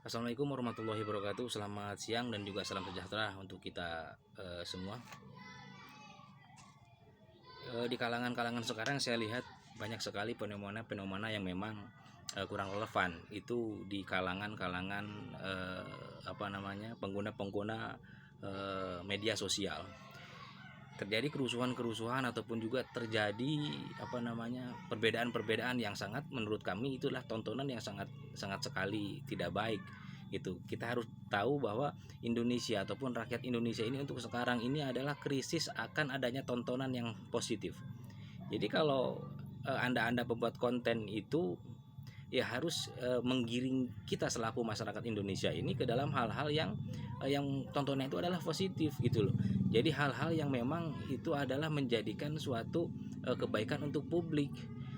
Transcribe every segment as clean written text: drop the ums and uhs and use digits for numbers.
Assalamualaikum warahmatullahi wabarakatuh. Selamat siang dan juga salam sejahtera untuk kita semua. Di kalangan-kalangan sekarang saya lihat banyak sekali fenomena-fenomena yang memang kurang relevan. Itu di kalangan-kalangan pengguna-pengguna media sosial. Terjadi kerusuhan-kerusuhan ataupun juga terjadi perbedaan-perbedaan yang sangat, menurut kami itulah tontonan yang sangat sangat sekali tidak baik gitu. Kita harus tahu bahwa Indonesia ataupun rakyat Indonesia ini untuk sekarang ini adalah krisis akan adanya tontonan yang positif. Jadi kalau anda membuat konten itu ya harus menggiring kita selaku masyarakat Indonesia ini ke dalam hal-hal yang tontonnya itu adalah positif gitu loh. Jadi hal-hal yang memang itu adalah menjadikan suatu kebaikan untuk publik.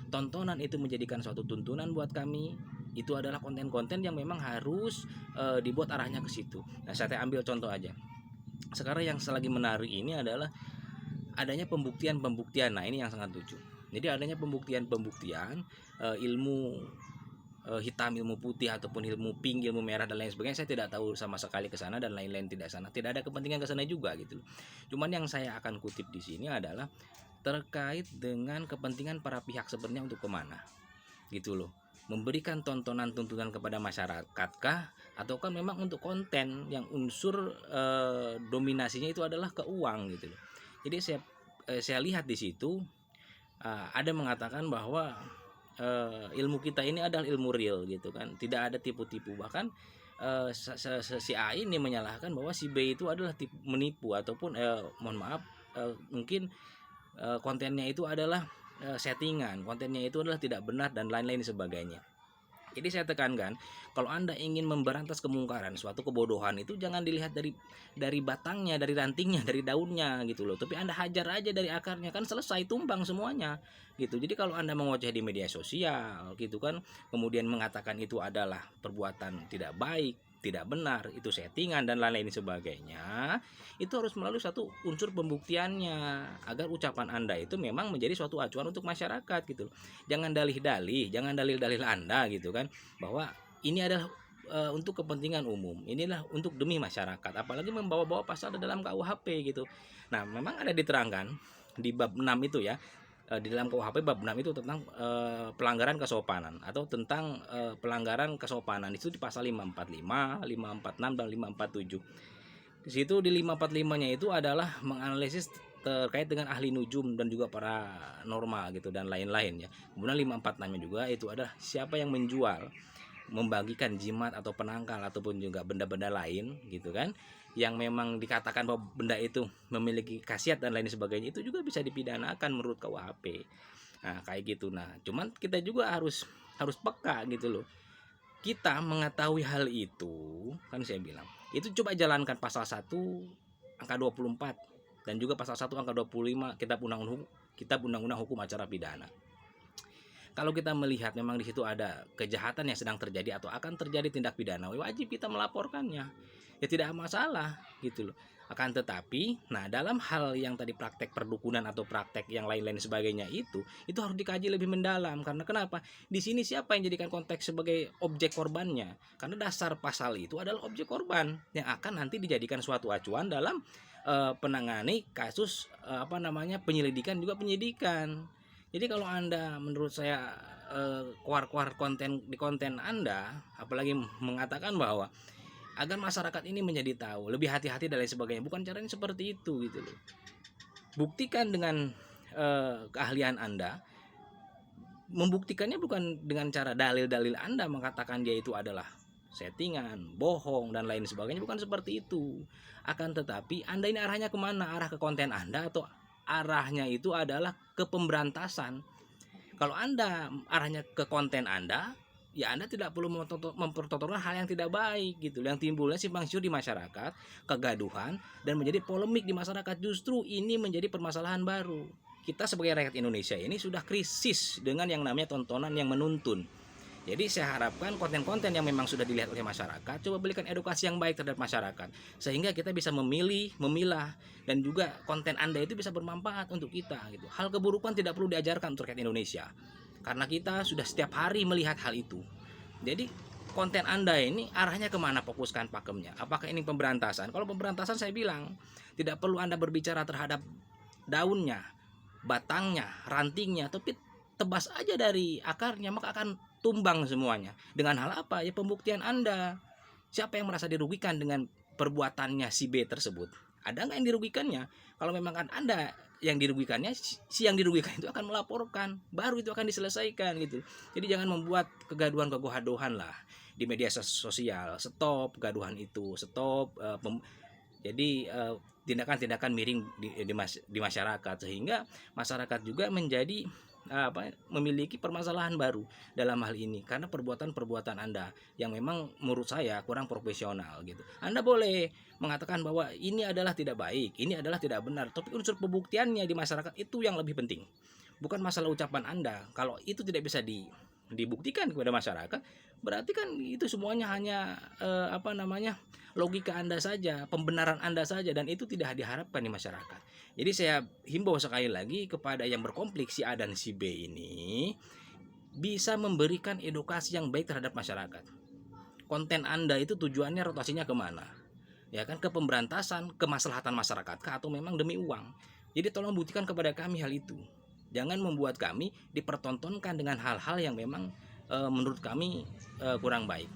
Tontonan itu menjadikan suatu tuntunan buat kami. Itu adalah konten-konten yang memang harus dibuat arahnya ke situ. Nah, saya ambil contoh aja. Sekarang yang selagi menarik ini adalah adanya pembuktian-pembuktian. Nah, ini yang sangat lucu. Jadi adanya pembuktian-pembuktian ilmu hitam, ilmu putih ataupun ilmu pink, ilmu merah dan lain sebagainya. Saya tidak tahu sama sekali ke sana dan lain-lain tidak sana. Tidak ada kepentingan ke sana juga gitu. Cuman yang saya akan kutip di sini adalah terkait dengan kepentingan para pihak sebenarnya untuk kemana gitu loh. Memberikan tontonan-tuntunan kepada masyarakat kah, ataukah memang untuk konten yang unsur dominasinya itu adalah ke uang gitu loh. Jadi saya lihat di situ ada mengatakan bahwa ilmu kita ini adalah ilmu real gitu kan, tidak ada tipu-tipu. Bahkan si A ini menyalahkan bahwa si B itu adalah menipu ataupun mohon maaf mungkin kontennya itu adalah settingan, kontennya itu adalah tidak benar dan lain-lain sebagainya. Jadi saya tekankan, kalau Anda ingin memberantas kemungkaran, suatu kebodohan itu jangan dilihat dari batangnya, dari rantingnya, dari daunnya gitu loh. Tapi Anda hajar aja dari akarnya, kan selesai, tumbang semuanya gitu. Jadi kalau Anda mengoceh di media sosial gitu kan, kemudian mengatakan itu adalah perbuatan tidak baik, tidak benar, itu settingan dan lain-lain sebagainya, itu harus melalui satu unsur pembuktiannya agar ucapan Anda itu memang menjadi suatu acuan untuk masyarakat gitu. Jangan dalih-dalih, jangan dalil-dalil Anda gitu kan, bahwa ini adalah untuk kepentingan umum, inilah untuk demi masyarakat, apalagi membawa-bawa pasal dalam KUHP gitu. Nah, memang ada diterangkan di bab 6 itu ya, di dalam KUHP bab 6 itu tentang pelanggaran kesopanan atau tentang pelanggaran kesopanan itu di pasal 545, 546 dan 547. Di situ di 545-nya itu adalah menganalisis terkait dengan ahli nujum dan juga para normal gitu dan lain-lain ya. Kemudian 546-nya juga itu adalah siapa yang menjual, membagikan jimat atau penangkal ataupun juga benda-benda lain gitu kan, yang memang dikatakan bahwa benda itu memiliki khasiat dan lain sebagainya, itu juga bisa dipidanakan menurut KUHP. Nah, kayak gitu. Nah, cuman kita juga harus peka gitu loh. Kita mengetahui hal itu, kan saya bilang, itu coba jalankan pasal 1 angka 24 dan juga pasal 1 angka 25 Kitab Undang-Undang Hukum Acara Pidana. Kalau kita melihat memang di situ ada kejahatan yang sedang terjadi atau akan terjadi tindak pidana, wajib kita melaporkannya. Ya tidak masalah gitu loh. Akan tetapi, nah dalam hal yang tadi praktek perdukunan atau praktek yang lain-lain sebagainya itu harus dikaji lebih mendalam. Karena kenapa? Di sini siapa yang jadikan konteks sebagai objek korbannya? Karena dasar pasal itu adalah objek korban yang akan nanti dijadikan suatu acuan dalam penangani kasus penyelidikan juga penyidikan. Jadi kalau Anda menurut saya keluar-keluar konten di konten Anda, apalagi mengatakan bahwa agar masyarakat ini menjadi tahu, lebih hati-hati dan lain sebagainya, bukan caranya seperti itu gitu loh. Buktikan dengan keahlian Anda. Membuktikannya bukan dengan cara dalil-dalil Anda mengatakan dia itu adalah settingan, bohong dan lain sebagainya, bukan seperti itu. Akan tetapi Anda ini arahnya kemana? Arah ke konten Anda atau arahnya itu adalah ke pemberantasan? Kalau Anda arahnya ke konten Anda, ya Anda tidak perlu mempertontonkan hal yang tidak baik gitu. Yang timbulnya simpang siur di masyarakat, kegaduhan dan menjadi polemik di masyarakat. Justru ini menjadi permasalahan baru. Kita sebagai rakyat Indonesia ini sudah krisis dengan yang namanya tontonan yang menuntun. Jadi saya harapkan konten-konten yang memang sudah dilihat oleh masyarakat, coba berikan edukasi yang baik terhadap masyarakat, sehingga kita bisa memilah, dan juga konten Anda itu bisa bermanfaat untuk kita gitu. Hal keburukan tidak perlu diajarkan untuk rakyat Indonesia, karena kita sudah setiap hari melihat hal itu. Jadi konten Anda ini arahnya kemana, fokuskan pakemnya. Apakah ini pemberantasan? Kalau pemberantasan saya bilang tidak perlu Anda berbicara terhadap daunnya, batangnya, rantingnya, tapi tebas aja dari akarnya, maka akan tumbang semuanya. Dengan hal apa? Ya pembuktian Anda. Siapa yang merasa dirugikan dengan perbuatannya si B tersebut? Ada nggak yang dirugikannya? Kalau memang kan Anda yang dirugikannya, si yang dirugikan itu akan melaporkan, baru itu akan diselesaikan gitu. Jadi jangan membuat kegaduhan lah di media sosial. Stop gaduhan itu, stop tindakan-tindakan miring di masyarakat, sehingga masyarakat juga menjadi memiliki permasalahan baru dalam hal ini karena perbuatan-perbuatan Anda yang memang menurut saya kurang profesional gitu. Anda boleh mengatakan bahwa ini adalah tidak baik, ini adalah tidak benar, tapi unsur pembuktiannya di masyarakat itu yang lebih penting. Bukan masalah ucapan Anda. Kalau itu tidak bisa dibuktikan kepada masyarakat, berarti kan itu semuanya hanya logika Anda saja, pembenaran Anda saja, dan itu tidak diharapkan di masyarakat. Jadi saya himbau sekali lagi kepada yang berkonflik si A dan si B ini bisa memberikan edukasi yang baik terhadap masyarakat. Konten Anda itu tujuannya, rotasinya kemana? Ya kan, ke pemberantasan, kemaslahatan masyarakat kah, atau memang demi uang? Jadi tolong buktikan kepada kami hal itu. Jangan membuat kami dipertontonkan dengan hal-hal yang memang menurut kami kurang baik.